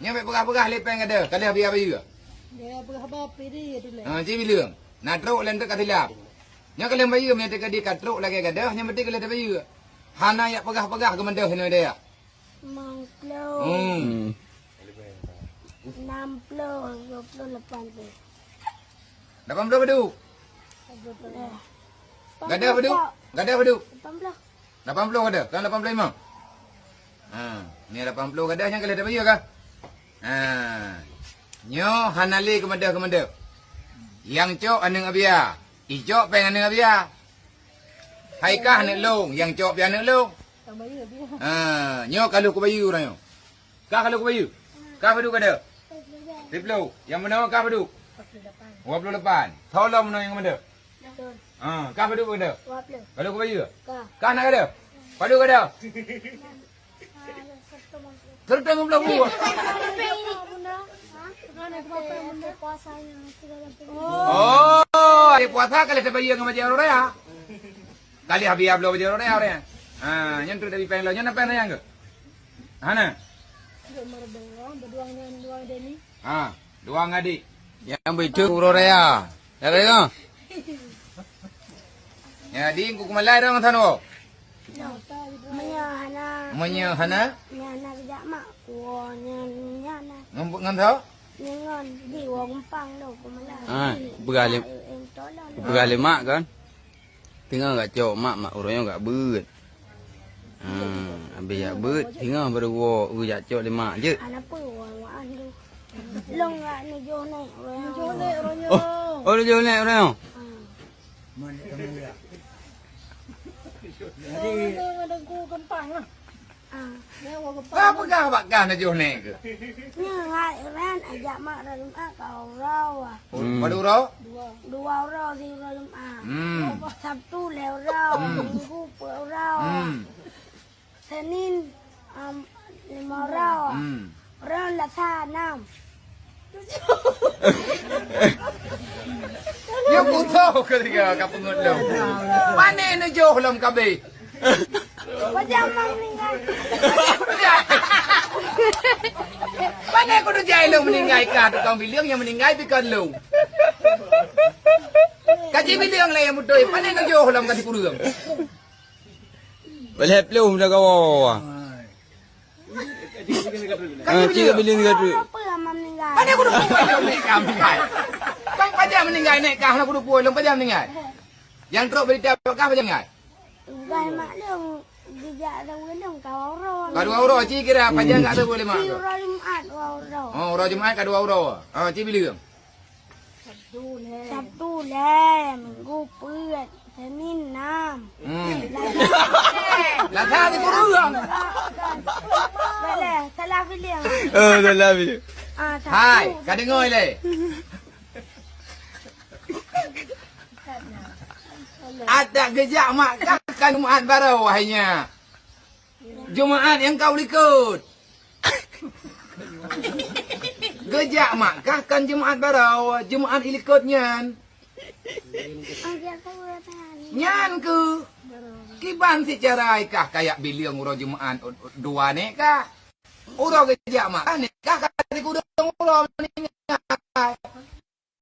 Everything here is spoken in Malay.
Nya mek pegah-pegah lepeng ada. Kali habis apa juga? Dia berapa piri tu lah. Ci bilang. Na truk len tek katilap. Nya kalian bayu nya tek di katruk lagi gadah nya mesti kalian bayu. Hana ya pegah-pegah ke mendah ni dia. Mangklo. 60, 28 tu. 80 beduk. Gadah beduk. Gadah beduk. 18. 80 ada. Kan 85. Ni 80 gadahnya kalian ada bayu kah? Nyo hanali ke mendah. Yang cok aneng abia. Ijok peng aneng abia. Haikah anek long, yang cok pian anek long. Tak bayar dia. Nyo kalau ku bayu orang nyo. Kah kalau ku bayu. Kah beduk ada. 10. Yang mana kah beduk? 28. Tolong mana yang mana? Betul. Kah beduk ada. 20. Kalau ku bayu. Kah. Kah nak ada. Padu ada. Serta ngumpul buah. Oh, hari puasa kali saya bayar dengan orang ya. Kali habis ablo bayar orang ya orang. Yang tu dari pengen lo, yang apa yang ke? Hana. Dua ngadik. Yang betul orang ya. Ya kan? Ya, di ku kumalai dong thano. Menyahana. Nyana bijak mak kuo nyana. Ngantau? Nyon di Wompang đâu có mà Begali begali mak kan. Tinggal enggak cok mak orangnya enggak beut. Habis ya beut tinggal baru wo ya cok le mak je. anak pu wan du. Long ngak ni jo naik. Jo naik orangnya. Oh jo naik orangnya. Mana ada ku kempang lah. Apa bakal nak jual ni ke? Ngai ran ajak mak dalam kau raw. Padu raw? Dua raw di dalam Sabtu leo raw, Minggu raw. Senin 5 raw. Raw là tha 6. Ya pun tahu ketika kau pengut lo. Mana nak jual dalam kabe? Macam meninggal. Mana aku tu jai lo meninggal kah? Tukang bilang yang meninggal bikan lo. Kaji bilang lah yang mudah. Mana nak jual dalam kasi kurang? Boleh pelum dah kau. Cik bilang dekat tu. Apa yang meninggal? Mana aku tu puai lo meninggal? Bang pajak meninggal naik kah? Aku tu puai lo pajak meninggal. Yang teruk berita kah pajak meninggal? Gai mak dong dijak dong dong kau raw. Kau 2 euro cik kira pajak enggak tahu boleh mak. Raw Jumat raw. Oh, raw Jumaat kau 2 euro. Cik bilang. Sabtu le, Minggu pet, Senin 6. Lah tak ada kurang. Boleh, salah bilang. Salah bila. Hai, kau dengar le. Ada gejak mak kan Jumaat baru wahainya. Jumaat yang kau ikut. Gejak mak kan Jumaat baru, Jumaat ikutnya. Nyan ke? Kiban si cerai kah kayak bilang urang Jumaat dua ni kah? Urang gejak mak ni kah kata kurang urang ni.